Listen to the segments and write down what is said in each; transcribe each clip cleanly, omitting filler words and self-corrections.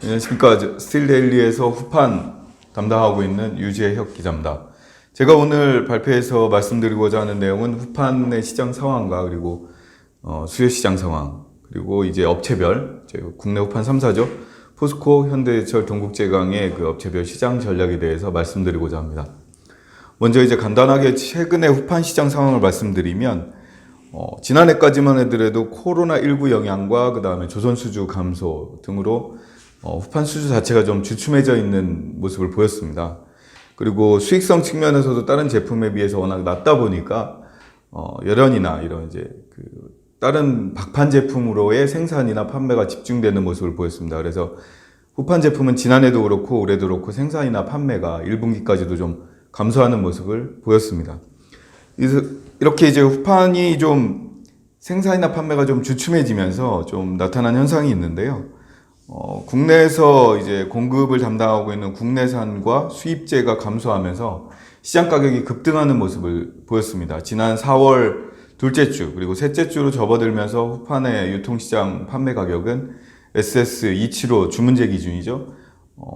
안녕하십니까. 스틸데일리에서 후판 담당하고 있는 유재혁 기자입니다. 제가 오늘 발표해서 말씀드리고자 하는 내용은 후판의 시장 상황과 그리고 수요 시장 상황, 그리고 이제 업체별, 국내 후판 3사죠. 포스코, 현대제철, 동국제강의 그 업체별 시장 전략에 대해서 말씀드리고자 합니다. 먼저 이제 간단하게 최근의 후판 시장 상황을 말씀드리면, 지난해까지만 하더라도 코로나19 영향과 그 다음에 조선 수주 감소 등으로 후판 수주 자체가 좀 주춤해져 있는 모습을 보였습니다. 그리고 수익성 측면에서도 다른 제품에 비해서 워낙 낮다 보니까 열연이나 이런 이제 그 다른 박판 제품으로의 생산이나 판매가 집중되는 모습을 보였습니다. 그래서 후판 제품은 지난해도 그렇고 올해도 그렇고 생산이나 판매가 1분기까지도 좀 감소하는 모습을 보였습니다. 그래서 이렇게 이제 후판이 좀 생산이나 판매가 좀 주춤해지면서 좀 나타난 현상이 있는데요. 국내에서 이제 공급을 담당하고 있는 국내산과 수입재가 감소하면서 시장 가격이 급등하는 모습을 보였습니다. 지난 4월 둘째 주 그리고 셋째 주로 접어들면서 후판의 유통시장 판매 가격은 SS275 주문제 기준이죠.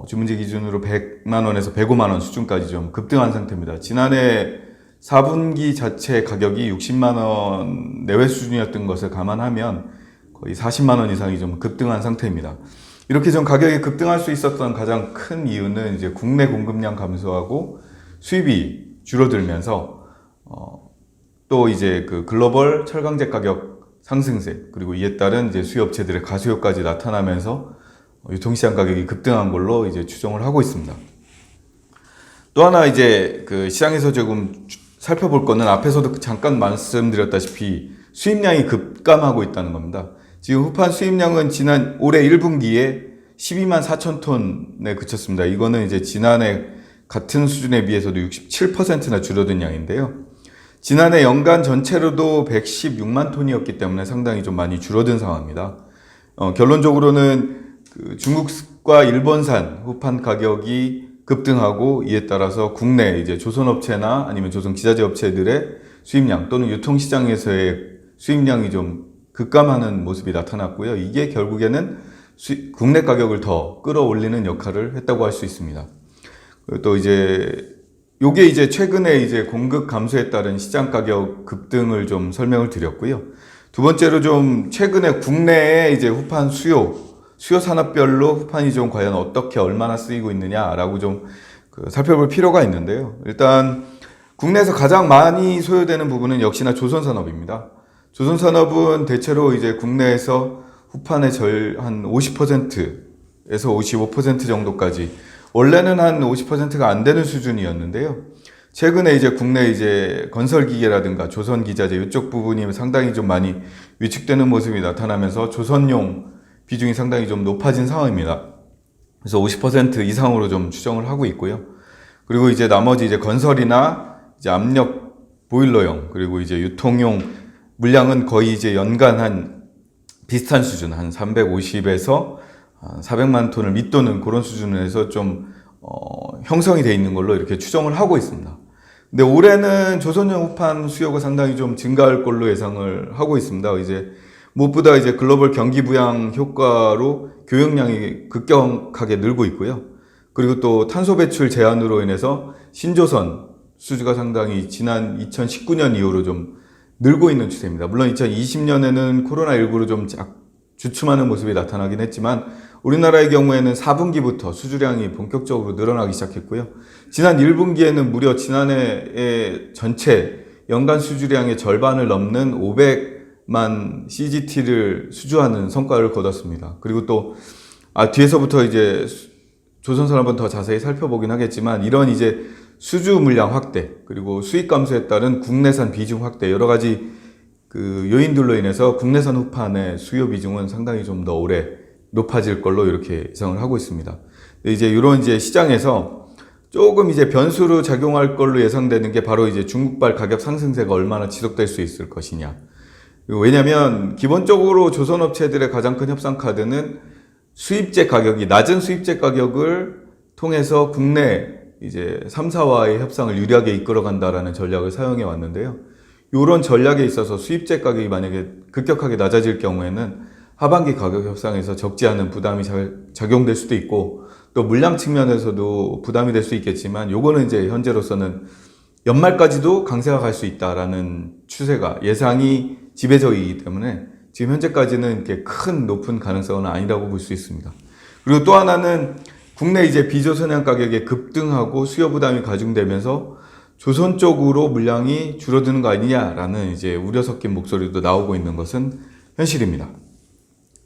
주문제 기준으로 100만 원에서 105만 원 수준까지 좀 급등한 상태입니다. 지난해 4분기 자체 가격이 60만 원 내외 수준이었던 것을 감안하면 거의 40만 원 이상이 좀 급등한 상태입니다. 이렇게 좀 가격이 급등할 수 있었던 가장 큰 이유는 이제 국내 공급량 감소하고 수입이 줄어들면서 또 이제 그 글로벌 철강제 가격 상승세, 그리고 이에 따른 이제 수요업체들의 가수요까지 나타나면서 유통시장 가격이 급등한 걸로 이제 추정을 하고 있습니다. 또 하나 이제 그 시장에서 조금 살펴볼 거는 앞에서도 잠깐 말씀드렸다시피 수입량이 급감하고 있다는 겁니다. 지금 후판 수입량은 지난 올해 1분기에 12만 4천 톤에 그쳤습니다. 이거는 이제 지난해 같은 수준에 비해서도 67%나 줄어든 양인데요. 지난해 연간 전체로도 116만 톤이었기 때문에 상당히 좀 많이 줄어든 상황입니다. 결론적으로는 그 중국과 일본산 후판 가격이 급등하고 이에 따라서 국내 이제 조선업체나 아니면 조선 기자재 업체들의 수입량 또는 유통시장에서의 수입량이 좀 급감하는 모습이 나타났고요. 이게 결국에는 국내 가격을 더 끌어올리는 역할을 했다고 할 수 있습니다. 또 이제 요게 이제 최근에 이제 공급 감소에 따른 시장 가격 급등을 좀 설명을 드렸고요. 두 번째로 좀 최근에 국내에 이제 후판 수요 산업별로 후판이 좀 과연 어떻게 얼마나 쓰이고 있느냐라고 좀 살펴볼 필요가 있는데요. 일단 국내에서 가장 많이 소요되는 부분은 역시나 조선산업입니다. 조선산업은 대체로 이제 국내에서 후판의 한 50%에서 55% 정도까지, 원래는 한 50%가 안 되는 수준이었는데요. 최근에 이제 국내 이제 건설기계라든가 조선기자재 이쪽 부분이 상당히 좀 많이 위축되는 모습이 나타나면서 조선용 비중이 상당히 좀 높아진 상황입니다. 그래서 50% 이상으로 좀 추정을 하고 있고요. 그리고 이제 나머지 이제 건설이나 이제 압력 보일러용 그리고 이제 유통용 물량은 거의 이제 연간 한 비슷한 수준, 한 350에서 400만 톤을 밑도는 그런 수준에서 좀 형성이 되어 있는 걸로 이렇게 추정을 하고 있습니다. 근데 올해는 조선용 후판 수요가 상당히 좀 증가할 걸로 예상을 하고 있습니다. 이제 무엇보다 이제 글로벌 경기 부양 효과로 교역량이 급격하게 늘고 있고요. 그리고 또 탄소 배출 제한으로 인해서 신조선 수주가 상당히 지난 2019년 이후로 좀 늘고 있는 추세입니다. 물론 2020년에는 코로나19로 좀 주춤하는 모습이 나타나긴 했지만 우리나라의 경우에는 4분기부터 수주량이 본격적으로 늘어나기 시작했고요. 지난 1분기에는 무려 지난해의 전체 연간 수주량의 절반을 넘는 500만 CGT를 수주하는 성과를 거뒀습니다. 그리고 또 뒤에서부터 이제 조선산업은 더 자세히 살펴보긴 하겠지만 이런 이제 수주 물량 확대 그리고 수익 감소에 따른 국내산 비중 확대 여러 가지 그 요인들로 인해서 국내산 후판의 수요 비중은 상당히 좀 더 오래 높아질 걸로 이렇게 예상을 하고 있습니다. 이제 이런 이제 시장에서 조금 이제 변수로 작용할 걸로 예상되는 게 바로 이제 중국발 가격 상승세가 얼마나 지속될 수 있을 것이냐. 왜냐하면 기본적으로 조선업체들의 가장 큰 협상 카드는 수입재 가격이 낮은 수입재 가격을 통해서 국내 이제 3사와의 협상을 유리하게 이끌어간다라는 전략을 사용해 왔는데요. 이런 전략에 있어서 수입재 가격이 만약에 급격하게 낮아질 경우에는 하반기 가격 협상에서 적지 않은 부담이 작용될 수도 있고, 또 물량 측면에서도 부담이 될 수 있겠지만, 요거는 이제 현재로서는 연말까지도 강세가 갈 수 있다라는 추세가 예상이 지배적이기 때문에 지금 현재까지는 이렇게 큰 높은 가능성은 아니라고 볼 수 있습니다. 그리고 또 하나는 국내 이제 비조선양 가격이 급등하고 수요 부담이 가중되면서 조선 쪽으로 물량이 줄어드는 거 아니냐라는 이제 우려 섞인 목소리도 나오고 있는 것은 현실입니다.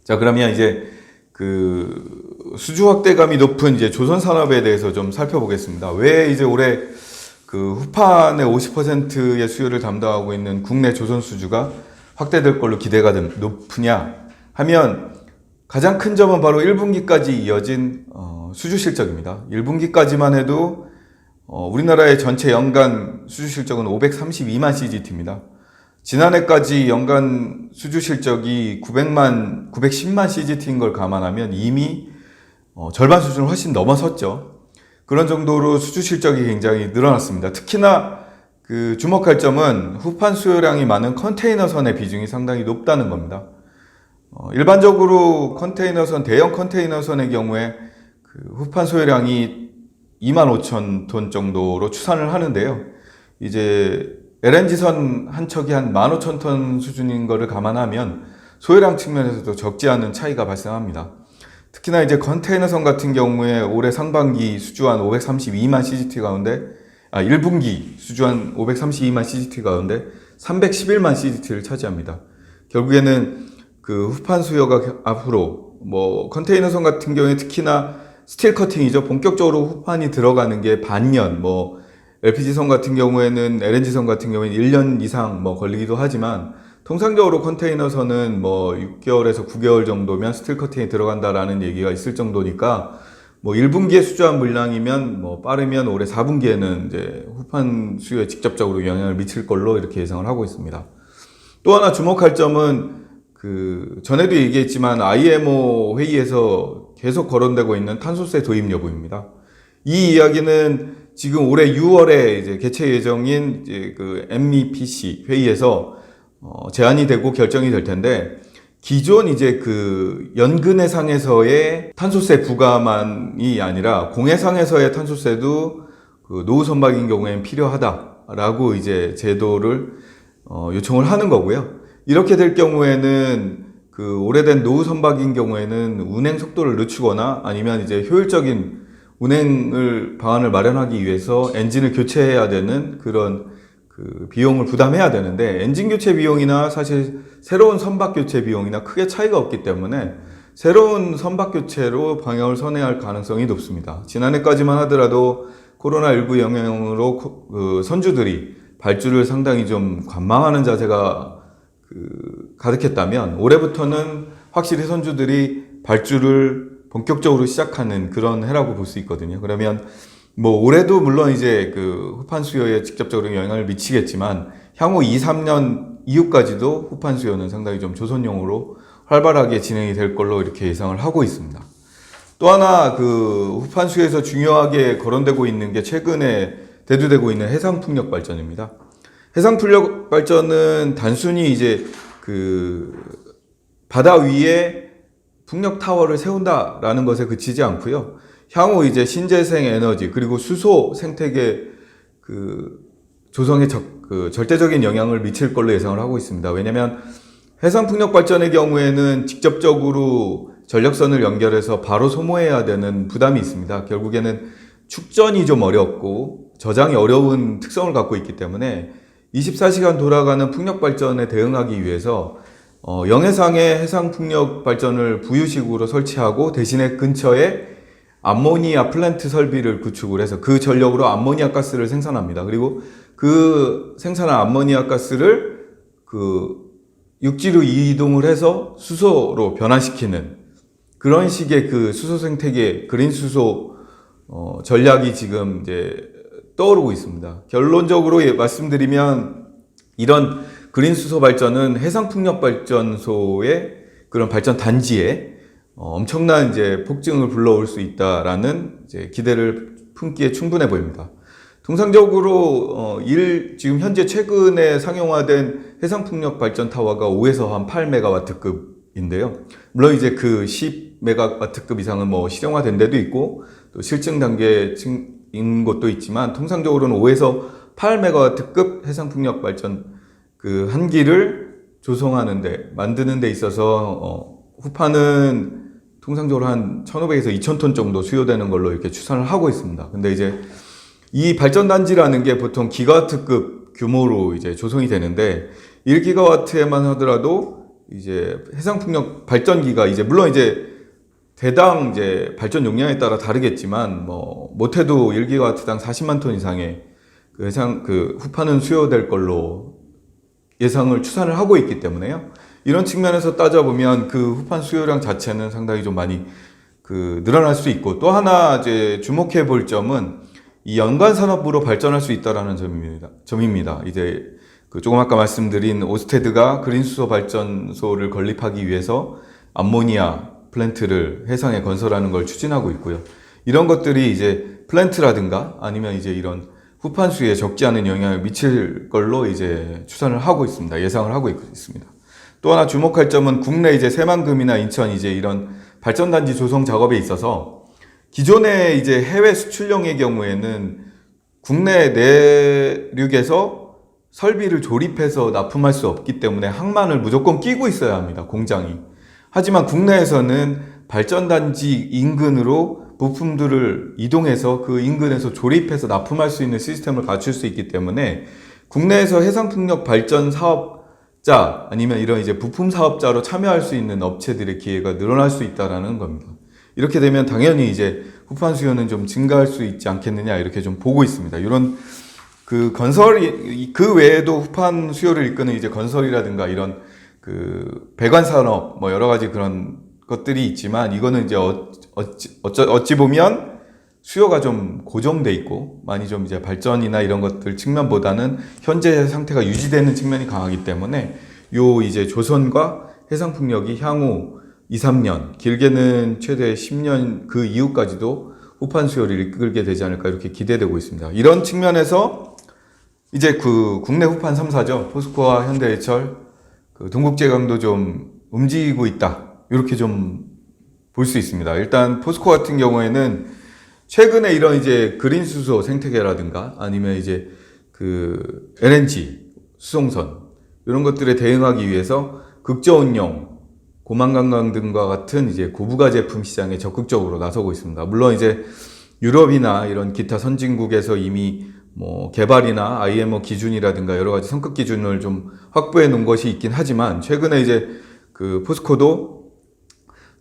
자, 그러면 이제 그 수주 확대감이 높은 이제 조선 산업에 대해서 좀 살펴보겠습니다. 왜 이제 올해 그 후판의 50%의 수요를 담당하고 있는 국내 조선 수주가 확대될 걸로 기대가 높으냐 하면, 가장 큰 점은 바로 1분기까지 이어진 수주 실적입니다. 1분기까지만 해도 우리나라의 전체 연간 수주 실적은 532만 CGT입니다. 지난해까지 연간 수주 실적이 910만 CGT인 걸 감안하면 이미 절반 수준을 훨씬 넘어섰죠. 그런 정도로 수주 실적이 굉장히 늘어났습니다. 특히나 그 주목할 점은 후판 수요량이 많은 컨테이너선의 비중이 상당히 높다는 겁니다. 일반적으로 대형 컨테이너선의 경우에 그 후판 수요량이 25,000톤 정도로 추산을 하는데요. 이제 LNG선 한 척이 한 15,000톤 수준인 거를 감안하면 소요량 측면에서도 적지 않은 차이가 발생합니다. 특히나 이제 컨테이너선 같은 경우에 올해 상반기 수주한 532만 CGT 가운데 1분기 수주한 532만 CGT 가운데 311만 CGT를 차지합니다. 결국에는 그 후판 수요가 앞으로 컨테이너선 같은 경우에 특히나 스틸 커팅이죠. 본격적으로 후판이 들어가는 게 반년, LPG선 같은 경우에는, LNG선 같은 경우에는 1년 이상 걸리기도 하지만, 통상적으로 컨테이너선은 6개월에서 9개월 정도면 스틸 커팅이 들어간다라는 얘기가 있을 정도니까, 1분기에 수주한 물량이면 빠르면 올해 4분기에는 이제 후판 수요에 직접적으로 영향을 미칠 걸로 이렇게 예상을 하고 있습니다. 또 하나 주목할 점은 전에도 얘기했지만 IMO 회의에서 계속 거론되고 있는 탄소세 도입 여부입니다. 이 이야기는 지금 올해 6월에 이제 개최 예정인 이제 그 MEPC 회의에서 제안이 되고 결정이 될 텐데, 기존 이제 그 연근해상에서의 탄소세 부과만이 아니라 공해상에서의 탄소세도 그 노후 선박인 경우에는 필요하다라고 이제 제도를 요청을 하는 거고요. 이렇게 될 경우에는 그 오래된 노후 선박인 경우에는 운행 속도를 늦추거나 아니면 이제 효율적인 운행을 방안을 마련하기 위해서 엔진을 교체해야 되는 그런 그 비용을 부담해야 되는데, 엔진 교체 비용이나 사실 새로운 선박 교체 비용이나 크게 차이가 없기 때문에 새로운 선박 교체로 방향을 선회할 가능성이 높습니다. 지난해까지만 하더라도 코로나19 영향으로 그 선주들이 발주를 상당히 좀 관망하는 자세가 가득했다면, 올해부터는 확실히 선주들이 발주를 본격적으로 시작하는 그런 해라고 볼 수 있거든요. 그러면 올해도 물론 이제 그 후판 수요에 직접적으로 영향을 미치겠지만, 향후 2, 3년 이후까지도 후판 수요는 상당히 좀 조선용으로 활발하게 진행이 될 걸로 이렇게 예상을 하고 있습니다. 또 하나 그 후판 수요에서 중요하게 거론되고 있는 게 최근에 대두되고 있는 해상풍력 발전입니다. 해상풍력 발전은 단순히 이제 그 바다 위에 풍력 타워를 세운다라는 것에 그치지 않고요. 향후 이제 신재생 에너지 그리고 수소 생태계 그 조성에 절대적인 영향을 미칠 걸로 예상을 하고 있습니다. 왜냐하면 해상풍력 발전의 경우에는 직접적으로 전력선을 연결해서 바로 소모해야 되는 부담이 있습니다. 결국에는 축전이 좀 어렵고 저장이 어려운 특성을 갖고 있기 때문에 24시간 돌아가는 풍력 발전에 대응하기 위해서 영해상에 해상풍력 발전을 부유식으로 설치하고 대신에 근처에 암모니아 플랜트 설비를 구축을 해서 그 전력으로 암모니아 가스를 생산합니다. 그리고 그 생산한 암모니아 가스를 그 육지로 이동을 해서 수소로 변환시키는 그런 식의 그 수소 생태계, 그린 수소 전략이 지금 이제 떠오르고 있습니다. 결론적으로 말씀드리면 이런 그린 수소 발전은 해상풍력 발전소의 그런 발전 단지에 엄청난 이제 폭증을 불러올 수 있다라는 이제 기대를 품기에 충분해 보입니다. 통상적으로 지금 현재 최근에 상용화된 해상풍력 발전 타워가 5에서 한 8메가와트급 인데요. 물론 이제 그 10메가와트급 이상은 뭐 실용화된 데도 있고 또 실증 단계인 곳도 있지만 통상적으로는 5에서 8메가와트급 해상풍력 발전 그 한 기를 조성하는데 만드는 데 있어서 후판은 통상적으로 한 1,500에서 2,000톤 정도 수요되는 걸로 이렇게 추산을 하고 있습니다. 근데 이제 이 발전단지라는 게 보통 기가와트급 규모로 이제 조성이 되는데 1기가와트에만 하더라도 이제 해상풍력 발전기가 이제 물론 이제 대당 이제 발전 용량에 따라 다르겠지만 뭐 못해도 1기가와트당 40만 톤 이상의 그 후판은 수요될 걸로 예상을 추산을 하고 있기 때문에요. 이런 측면에서 따져보면 그 후판 수요량 자체는 상당히 좀 많이 늘어날 수 있고 또 하나 이제 주목해 볼 점은 이 연관 산업으로 발전할 수 있다라는 점입니다. 이제 조금 아까 말씀드린 오스테드가 그린 수소 발전소를 건립하기 위해서 암모니아 플랜트를 해상에 건설하는 걸 추진하고 있고요. 이런 것들이 이제 플랜트라든가 아니면 이제 이런 후판 수요에 적지 않은 영향을 미칠 걸로 이제 추산을 하고 있습니다. 예상을 하고 있습니다. 또 하나 주목할 점은 국내 이제 새만금이나 인천 이제 이런 발전단지 조성 작업에 있어서 기존의 이제 해외 수출용의 경우에는 국내 내륙에서 설비를 조립해서 납품할 수 없기 때문에 항만을 무조건 끼고 있어야 합니다. 공장이. 하지만 국내에서는 발전단지 인근으로 부품들을 이동해서 그 인근에서 조립해서 납품할 수 있는 시스템을 갖출 수 있기 때문에 국내에서 해상풍력 발전 사업자 아니면 이런 이제 부품 사업자로 참여할 수 있는 업체들의 기회가 늘어날 수 있다라는 겁니다. 이렇게 되면 당연히 이제 후판 수요는 좀 증가할 수 있지 않겠느냐 이렇게 좀 보고 있습니다. 이런 그 건설이 그 외에도 후판 수요를 이끄는 이제 건설이라든가 이런 그 배관 산업 뭐 여러 가지 그런 것들이 있지만 이거는 이제 어찌 보면 수요가 좀 고정돼 있고 많이 좀 이제 발전이나 이런 것들 측면보다는 현재 상태가 유지되는 측면이 강하기 때문에 요 이제 조선과 해상풍력이 향후 2, 3년 길게는 최대 10년 그 이후까지도 후판 수요를 이끌게 되지 않을까 이렇게 기대되고 있습니다. 이런 측면에서 이제 그 국내 후판 3사죠. 포스코와 현대해철, 그 동국제강도 좀 움직이고 있다. 이렇게 좀 볼 수 있습니다. 일단 포스코 같은 경우에는 최근에 이런 이제 그린 수소 생태계라든가 아니면 이제 그 LNG 수송선 이런 것들에 대응하기 위해서 극저온용 고만관광 등과 같은 이제 고부가 제품 시장에 적극적으로 나서고 있습니다. 물론 이제 유럽이나 이런 기타 선진국에서 이미 뭐 개발이나 IMO 기준이라든가 여러 가지 성급 기준을 좀 확보해 놓은 것이 있긴 하지만 최근에 이제 그 포스코도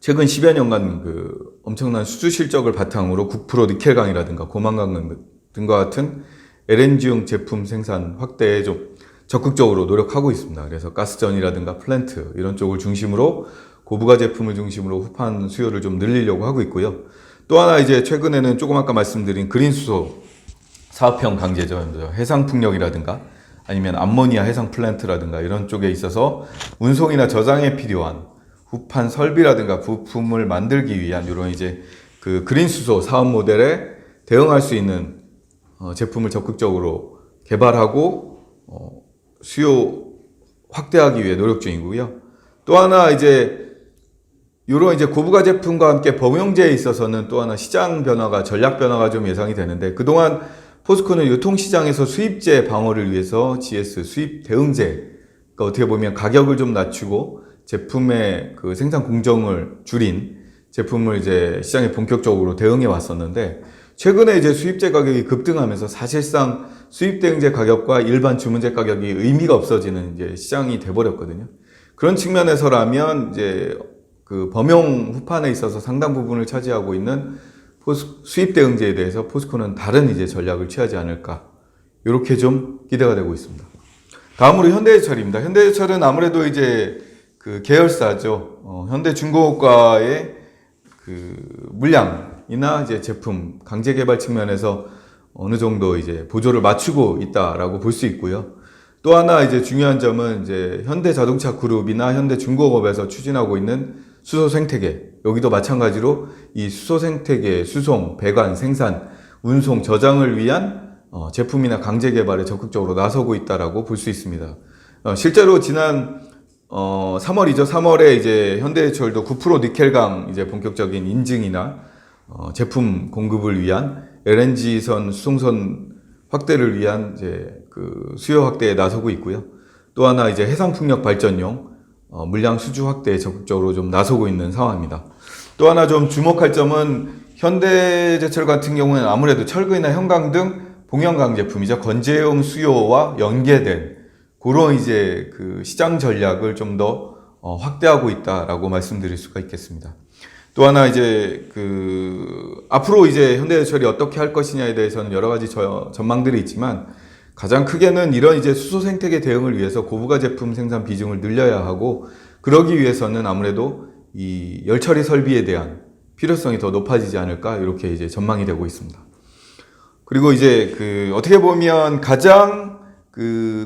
최근 10여 년간 그 엄청난 수주 실적을 바탕으로 국프로 니켈강이라든가 고만강강 등과 같은 LNG용 제품 생산 확대에 좀 적극적으로 노력하고 있습니다. 그래서 가스전이라든가 플랜트 이런 쪽을 중심으로 고부가 제품을 중심으로 후판 수요를 좀 늘리려고 하고 있고요. 또 하나 이제 최근에는 조금 아까 말씀드린 그린 수소 사업형 강제죠. 해상풍력이라든가 아니면 암모니아 해상 플랜트라든가 이런 쪽에 있어서 운송이나 저장에 필요한 후판 설비라든가 부품을 만들기 위한 이런 이제 그 그린 수소 사업 모델에 대응할 수 있는 제품을 적극적으로 개발하고 수요 확대하기 위해 노력 중이고요. 또 하나 이제 이런 이제 고부가 제품과 함께 범용제에 있어서는 또 하나 시장 변화가 전략 변화가 좀 예상이 되는데 그동안 포스코는 유통시장에서 수입제 방어를 위해서 GS 수입 대응제 그러니까 어떻게 보면 가격을 좀 낮추고 제품의 그 생산 공정을 줄인 제품을 이제 시장에 본격적으로 대응해 왔었는데 최근에 이제 수입제 가격이 급등하면서 사실상 수입 대응제 가격과 일반 주문제 가격이 의미가 없어지는 이제 시장이 돼버렸거든요. 그런 측면에서라면 이제 그 범용 후판에 있어서 상당 부분을 차지하고 있는 수입 대응제에 대해서 포스코는 다른 이제 전략을 취하지 않을까 이렇게 좀 기대가 되고 있습니다. 다음으로 현대해철입니다. 현대해철은 아무래도 이제 그 계열사죠. 현대중공업과의 그 물량이나 이제 제품 강제 개발 측면에서 어느 정도 이제 보조를 맞추고 있다라고 볼 수 있고요. 또 하나 이제 중요한 점은 이제 현대자동차 그룹이나 현대중공업에서 추진하고 있는 수소 생태계. 여기도 마찬가지로 이 수소 생태계 수송, 배관, 생산, 운송, 저장을 위한 제품이나 강제 개발에 적극적으로 나서고 있다라고 볼 수 있습니다. 실제로 지난 3월이죠. 3월에 이제 현대제철도 9% 니켈강 이제 본격적인 인증이나 제품 공급을 위한 LNG선 수송선 확대를 위한 이제 그 수요 확대에 나서고 있고요. 또 하나 이제 해상풍력 발전용 물량 수주 확대에 적극적으로 좀 나서고 있는 상황입니다. 또 하나 좀 주목할 점은 현대제철 같은 경우는 아무래도 철근이나 형광 등 봉연강 제품이죠. 건재용 수요와 연계된 그런 이제 그 시장 전략을 좀 더 확대하고 있다라고 말씀드릴 수가 있겠습니다. 또 하나 이제 앞으로 이제 현대제철이 어떻게 할 것이냐에 대해서는 여러 가지 전망들이 있지만 가장 크게는 이런 이제 수소 생태계 대응을 위해서 고부가 제품 생산 비중을 늘려야 하고 그러기 위해서는 아무래도 이 열처리 설비에 대한 필요성이 더 높아지지 않을까 이렇게 이제 전망이 되고 있습니다. 그리고 이제 어떻게 보면 가장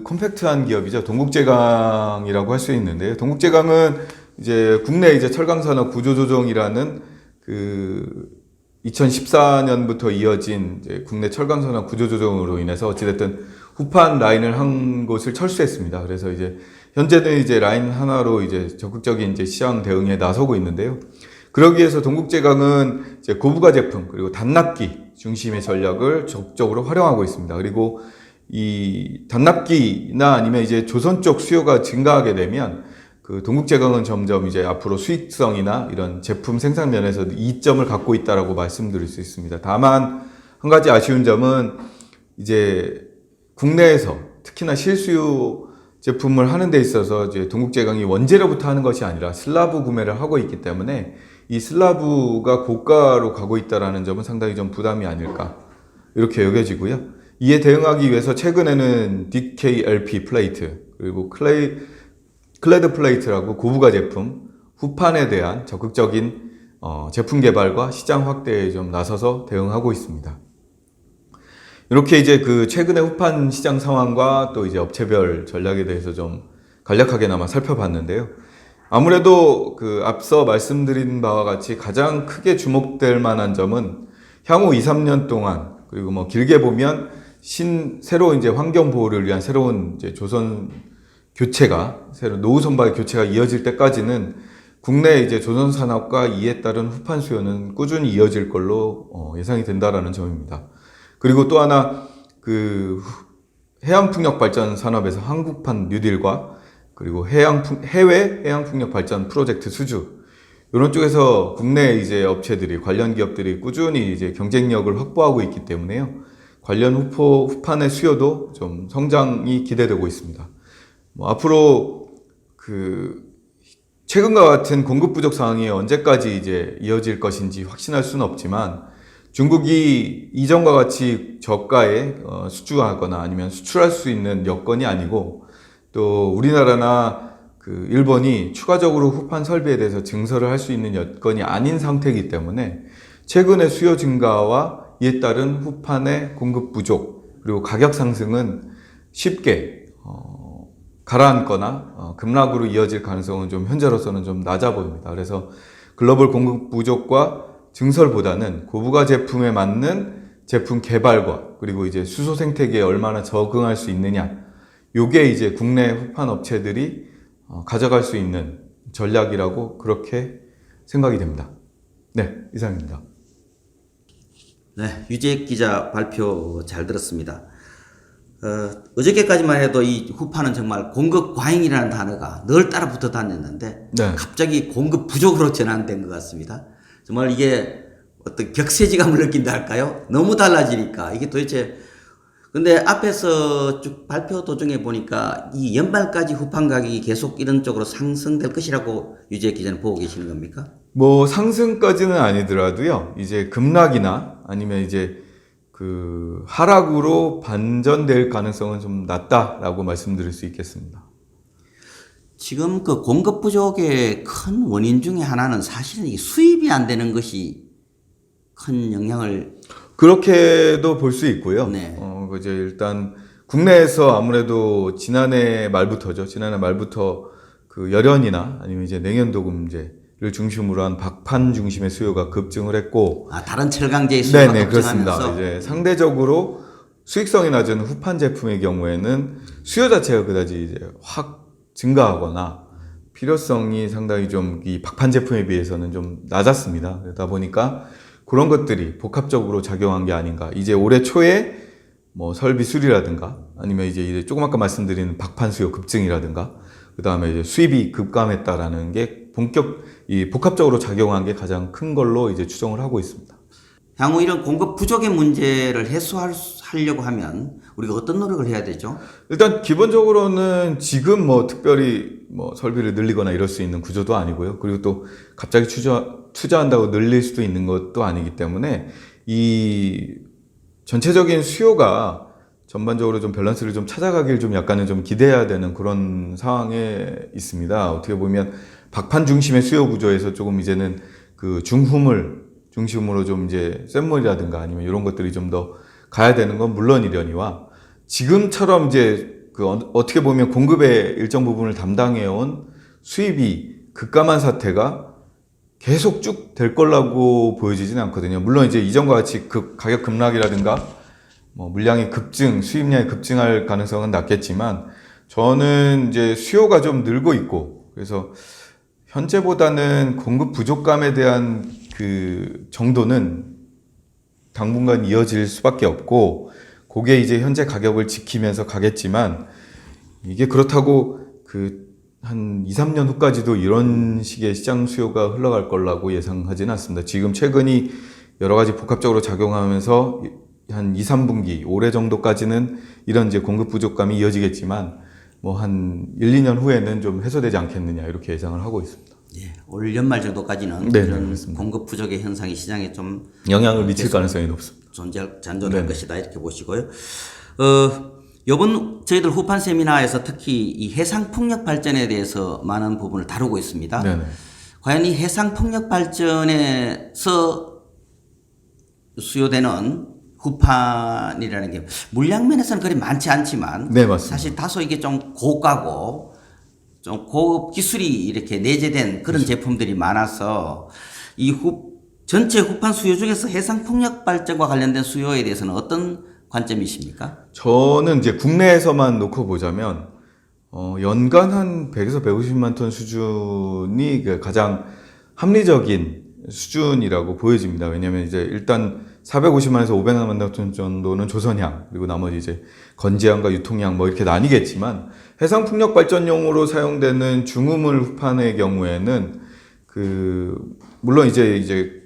컴팩트한 기업이죠. 동국제강이라고 할 수 있는데요. 동국제강은 이제 국내 이제 철강산업 구조조정이라는 2014년부터 이어진 이제 국내 철강산업 구조조정으로 인해서 어찌됐든 후판 라인을 한 곳을 철수했습니다. 그래서 이제 현재는 이제 라인 하나로 이제 적극적인 이제 시장 대응에 나서고 있는데요. 그러기 위해서 동국제강은 이제 고부가 제품 그리고 단납기 중심의 전략을 적극적으로 활용하고 있습니다. 그리고 이 단납기나 아니면 이제 조선 쪽 수요가 증가하게 되면 동국제강은 점점 이제 앞으로 수익성이나 이런 제품 생산 면에서 이점을 갖고 있다라고 말씀드릴 수 있습니다. 다만 한 가지 아쉬운 점은 이제 국내에서 특히나 실수요 제품을 하는 데 있어서 이제 동국제강이 원재료부터 하는 것이 아니라 슬라브 구매를 하고 있기 때문에 이 슬라브가 고가로 가고 있다라는 점은 상당히 좀 부담이 아닐까 이렇게 여겨지고요. 이에 대응하기 위해서 최근에는 DKLP 플레이트 그리고 클레드 플레이트라고 고부가 제품 후판에 대한 적극적인 제품 개발과 시장 확대에 좀 나서서 대응하고 있습니다. 이렇게 이제 최근의 후판 시장 상황과 또 이제 업체별 전략에 대해서 좀 간략하게나마 살펴봤는데요. 아무래도 앞서 말씀드린 바와 같이 가장 크게 주목될 만한 점은 향후 2, 3년 동안 그리고 뭐 길게 보면 새로 이제 환경 보호를 위한 새로운 이제 조선 교체가 노후 선박 교체가 이어질 때까지는 국내 이제 조선 산업과 이에 따른 후판 수요는 꾸준히 이어질 걸로 예상이 된다라는 점입니다. 그리고 또 하나 해양 풍력 발전 산업에서 한국판 뉴딜과 그리고 해외 해양 풍력 발전 프로젝트 수주 이런 쪽에서 국내 이제 업체들이 관련 기업들이 꾸준히 이제 경쟁력을 확보하고 있기 때문에요. 관련 후판의 수요도 좀 성장이 기대되고 있습니다. 앞으로 최근과 같은 공급 부족 상황이 언제까지 이제 이어질 것인지 확신할 수는 없지만 중국이 이전과 같이 저가에 수주하거나 아니면 수출할 수 있는 여건이 아니고 또 우리나라나 일본이 추가적으로 후판 설비에 대해서 증설을 할 수 있는 여건이 아닌 상태이기 때문에 최근의 수요 증가와 이에 따른 후판의 공급 부족 그리고 가격 상승은 쉽게 가라앉거나 급락으로 이어질 가능성은 좀 현재로서는 좀 낮아 보입니다. 그래서 글로벌 공급 부족과 증설보다는 고부가 제품에 맞는 제품 개발과 그리고 이제 수소 생태계에 얼마나 적응할 수 있느냐 요게 이제 국내 후판 업체들이 가져갈 수 있는 전략이라고 그렇게 생각이 됩니다. 네, 이상입니다. 네, 유재익 기자 발표 잘 들었습니다. 어저께까지만 해도 이 후판은 정말 공급 과잉이라는 단어가 늘 따라 붙어 다녔는데 네. 갑자기 공급 부족으로 전환된 것 같습니다. 정말 이게 어떤 격세지감을 느낀다 할까요? 너무 달라지니까 이게 도대체 근데 앞에서 쭉 발표 도중에 보니까 이 연말까지 후판 가격이 계속 이런 쪽으로 상승될 것이라고 유재익 기자는 보고 계시는 겁니까? 뭐 상승까지는 아니더라도요. 이제 급락이나 아니면 이제 하락으로 반전될 가능성은 좀 낮다라고 말씀드릴 수 있겠습니다. 지금 공급 부족의 큰 원인 중에 하나는 사실은 이 수입이 안 되는 것이 큰 영향을 그렇게도 볼 수 있고요. 네. 이제 일단 국내에서 아무래도 지난해 말부터 열연이나 아니면 이제 냉연도금제를 중심으로 한 박판 중심의 수요가 급증을 했고, 다른 철강제의 수요가 네네 급증하면서 그렇습니다. 이제 상대적으로 수익성이 낮은 후판 제품의 경우에는 수요 자체가 그다지 이제 확 증가하거나 필요성이 상당히 좀 이 박판 제품에 비해서는 좀 낮았습니다. 그러다 보니까 그런 것들이 복합적으로 작용한 게 아닌가. 이제 올해 초에 뭐 설비 수리라든가 아니면 이제 조금 아까 말씀드린 박판 수요 급증이라든가 그 다음에 이제 수입이 급감했다라는 게 이 복합적으로 작용한 게 가장 큰 걸로 이제 추정을 하고 있습니다. 향후 이런 공급 부족의 문제를 해소하려고 하면 우리가 어떤 노력을 해야 되죠? 일단 기본적으로는 지금 뭐 특별히 뭐 설비를 늘리거나 이럴 수 있는 구조도 아니고요. 그리고 또 갑자기 투자한다고 늘릴 수도 있는 것도 아니기 때문에 이 전체적인 수요가 전반적으로 좀 밸런스를 좀 찾아가길 좀 약간은 좀 기대해야 되는 그런 상황에 있습니다. 어떻게 보면 박판 중심의 수요 구조에서 조금 이제는 그 중후물 중심으로 좀 이제 샘물이라든가 아니면 이런 것들이 좀 더 가야 되는 건 물론이려니와 지금처럼 이제 그 어떻게 보면 공급의 일정 부분을 담당해온 수입이 급감한 사태가 계속 쭉 될 거라고 보여지지는 않거든요. 물론 이제 이전과 같이 가격 급락이라든가 뭐 물량의 급증, 수입량이 급증할 가능성은 낮겠지만 저는 이제 수요가 좀 늘고 있고 그래서 현재보다는 공급 부족감에 대한 그 정도는 당분간 이어질 수밖에 없고 그게 이제 현재 가격을 지키면서 가겠지만 이게 그렇다고 한 2, 3년 후까지도 이런 식의 시장 수요가 흘러갈 거라고 예상하지는 않습니다. 지금 최근이 여러 가지 복합적으로 작용하면서 한 2, 3분기 올해 정도까지는 이런 이제 공급 부족감이 이어지겠지만 뭐 한 1, 2년 후에는 좀 해소되지 않겠느냐 이렇게 예상을 하고 있습니다. 예, 올 연말 정도까지는 네, 이런 그렇습니다. 공급 부족의 현상이 시장에 좀 영향을 미칠 가능성이 높습니다. 잔존할 네. 것이다 이렇게 보시고요. 이번 저희들 후판 세미나에서 특히 이 해상 풍력 발전에 대해서 많은 부분을 다루고 있습니다. 네네. 과연 이 해상 풍력 발전에서 수요되는 후판이라는 게 물량 면에서는 그리 많지 않지만 네, 맞습니다. 사실 다소 이게 좀 고가고 좀 고급 기술이 이렇게 내재된 그런 제품들이 많아서 전체 후판 수요 중에서 해상 풍력 발전과 관련된 수요에 대해서는 어떤 관점이십니까? 저는 이제 국내에서만 놓고 보자면 연간 한 100에서 150만 톤 수준이 가장 합리적인 수준이라고 보여집니다. 왜냐하면 이제 일단 450만에서 500만 톤 정도는 조선향 그리고 나머지 이제 건재향과 유통향 뭐 이렇게 나뉘겠지만 해상 풍력 발전용으로 사용되는 중우물 후판의 경우에는 물론 이제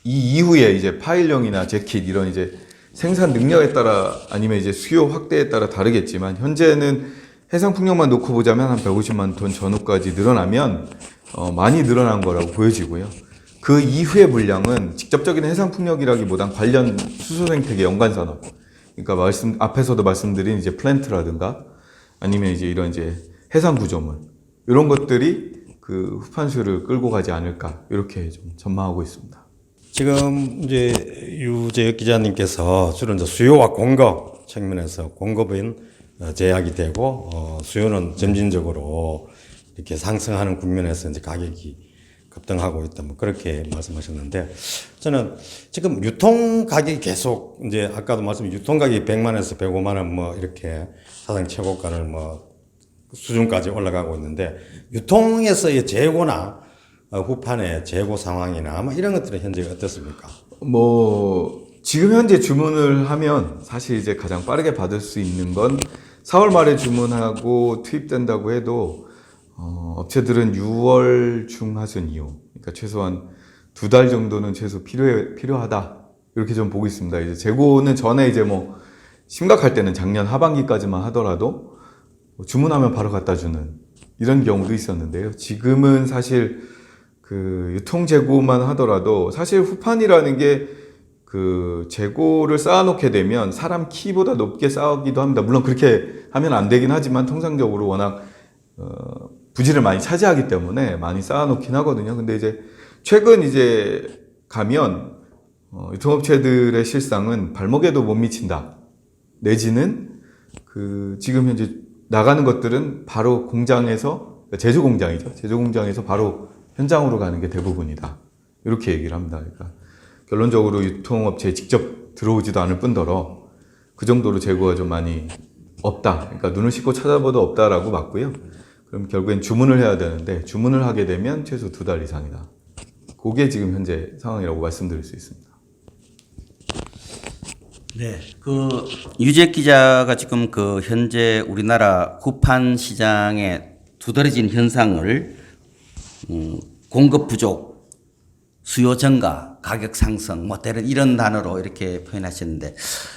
이 이후에 이제 파일형이나 재킷 이런 이제 생산 능력에 따라 아니면 이제 수요 확대에 따라 다르겠지만 현재는 해상 풍력만 놓고 보자면 한 150만 톤 전후까지 늘어나면 많이 늘어난 거라고 보여지고요. 그 이후의 물량은 직접적인 해상 풍력이라기보단 관련 수소 생태계 연관 산업. 그러니까 앞에서도 말씀드린 이제 플랜트라든가 아니면 이제 이런 이제 해상 구조물 이런 것들이 그 후판수를 끌고 가지 않을까 이렇게 좀 전망하고 있습니다. 지금 이제 유재혁 기자님께서 주로 이제 수요와 공급 측면에서 공급은 제약이 되고 수요는 점진적으로 이렇게 상승하는 국면에서 이제 가격이 급등하고 있다 뭐 그렇게 말씀하셨는데 저는 지금 유통 가격이 계속 이제 아까도 유통 가격이 100만에서 105만 원 뭐 이렇게 사상 최고가를 뭐 수준까지 올라가고 있는데 유통에서의 재고나 후판의 재고 상황이나 뭐 이런 것들은 현재 어떻습니까? 뭐 지금 현재 주문을 하면 사실 이제 가장 빠르게 받을 수 있는 건 4월 말에 주문하고 투입된다고 해도 업체들은 6월 중하순 이후 그러니까 최소한 2달 정도는 최소 필요하다 이렇게 좀 보고 있습니다. 이제 재고는 전에 이제 뭐 심각할 때는 작년 하반기까지만 하더라도 주문하면 바로 갖다 주는 이런 경우도 있었는데요. 지금은 사실 유통 재고만 하더라도 사실 후판이라는 게 재고를 쌓아놓게 되면 사람 키보다 높게 쌓기도 합니다. 물론 그렇게 하면 안 되긴 하지만 통상적으로 워낙 부지를 많이 차지하기 때문에 많이 쌓아놓긴 하거든요. 근데 이제 최근 이제 가면 유통업체들의 실상은 발목에도 못 미친다. 내지는 지금 현재 나가는 것들은 바로 공장에서 제조 공장이죠. 제조 공장에서 바로 현장으로 가는 게 대부분이다. 이렇게 얘기를 합니다. 그러니까 결론적으로 유통업체에 직접 들어오지도 않을 뿐더러 그 정도로 재고가 좀 많이 없다. 그러니까 눈을 씻고 찾아봐도 없다라고 맞고요. 그럼 결국엔 주문을 해야 되는데 주문을 하게 되면 최소 2달 이상이다. 그게 지금 현재 상황이라고 말씀드릴 수 있습니다. 네. 그 유재혁 기자가 지금 그 현재 우리나라 후판 시장에 두드러진 현상을 공급 부족, 수요 증가, 가격 상승, 뭐 이런 단어로 이렇게 표현하셨는데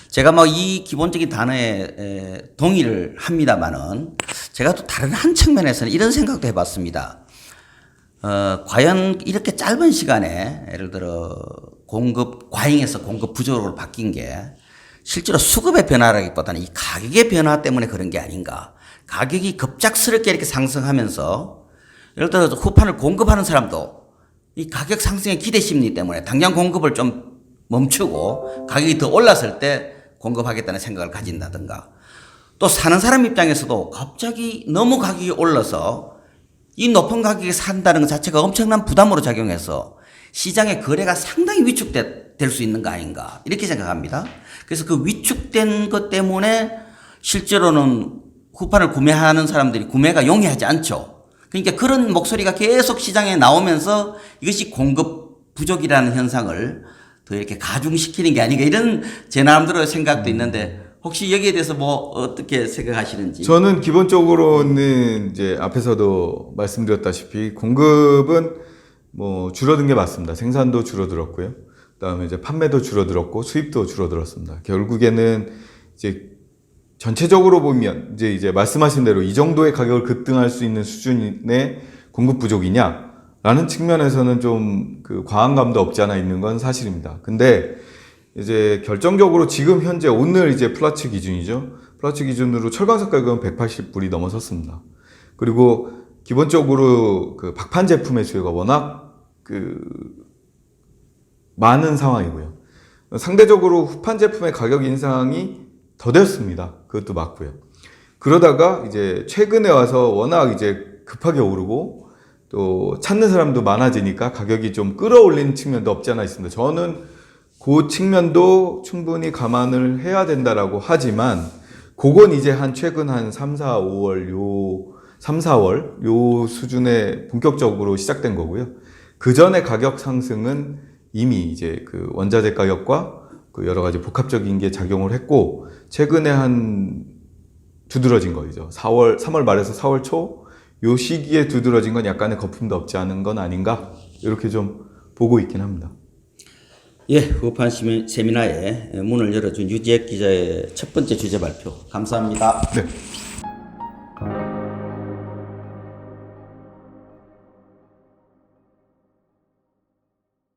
제가 뭐 이 기본적인 단어에 동의를 합니다만은 제가 또 다른 한 측면에서는 이런 생각도 해봤습니다. 과연 이렇게 짧은 시간에 예를 들어 공급 과잉에서 공급 부족으로 바뀐 게 실제로 수급의 변화라기보다는 이 가격의 변화 때문에 그런 게 아닌가. 가격이 급작스럽게 이렇게 상승하면서 예를 들어 후판을 공급하는 사람도 이 가격 상승의 기대 심리 때문에 당장 공급을 좀 멈추고 가격이 더 올랐을 때 공급하겠다는 생각을 가진다든가 또 사는 사람 입장에서도 갑자기 너무 가격이 올라서 이 높은 가격에 산다는 것 자체가 엄청난 부담으로 작용해서 시장의 거래가 상당히 위축될 수 있는 거 아닌가 이렇게 생각합니다. 그래서 그 위축된 것 때문에 실제로는 후판을 구매하는 사람들이 구매가 용이하지 않죠. 그러니까 그런 목소리가 계속 시장에 나오면서 이것이 공급 부족이라는 현상을 더 이렇게 가중시키는 게 아닌가 이런 제 나름대로의 생각도 있는데 혹시 여기에 대해서 뭐 어떻게 생각하시는지? 저는 기본적으로는 이제 앞에서도 말씀드렸다시피 공급은 뭐 줄어든 게 맞습니다. 생산도 줄어들었고요. 그다음에 이제 판매도 줄어들었고 수입도 줄어들었습니다. 결국에는 이제 전체적으로 보면 이제 말씀하신 대로 이 정도의 가격을 급등할 수 있는 수준의 공급 부족이냐라는 측면에서는 좀 그 과한 감도 없지 않아 있는 건 사실입니다. 근데 이제 결정적으로 지금 현재 오늘 이제 플라츠 기준이죠. 플라츠 기준으로 철광석 가격은 180불이 넘어섰습니다. 그리고 기본적으로 그 박판 제품의 수요가 워낙 그 많은 상황이고요. 상대적으로 후판 제품의 가격 인상이 더뎠습니다. 그것도 맞고요. 그러다가 이제 최근에 와서 워낙 이제 급하게 오르고 또 찾는 사람도 많아지니까 가격이 좀 끌어올리는 측면도 없지 않아 있습니다. 저는 그 측면도 충분히 감안을 해야 된다라고 하지만 그건 이제 최근 한 3, 4, 5월 3, 4월 요 수준에 본격적으로 시작된 거고요. 그 전에 가격 상승은 이미 이제 그 원자재 가격과 그 여러 가지 복합적인 게 작용을 했고 최근에 한 두드러진 거죠. 3월 말에서 4월 초 요 시기에 두드러진 건 약간의 거품도 없지 않은 건 아닌가 이렇게 좀 보고 있긴 합니다. 예, 후판 세미나에 문을 열어준 유재혁 기자의 첫 번째 주제 발표 감사합니다. 네.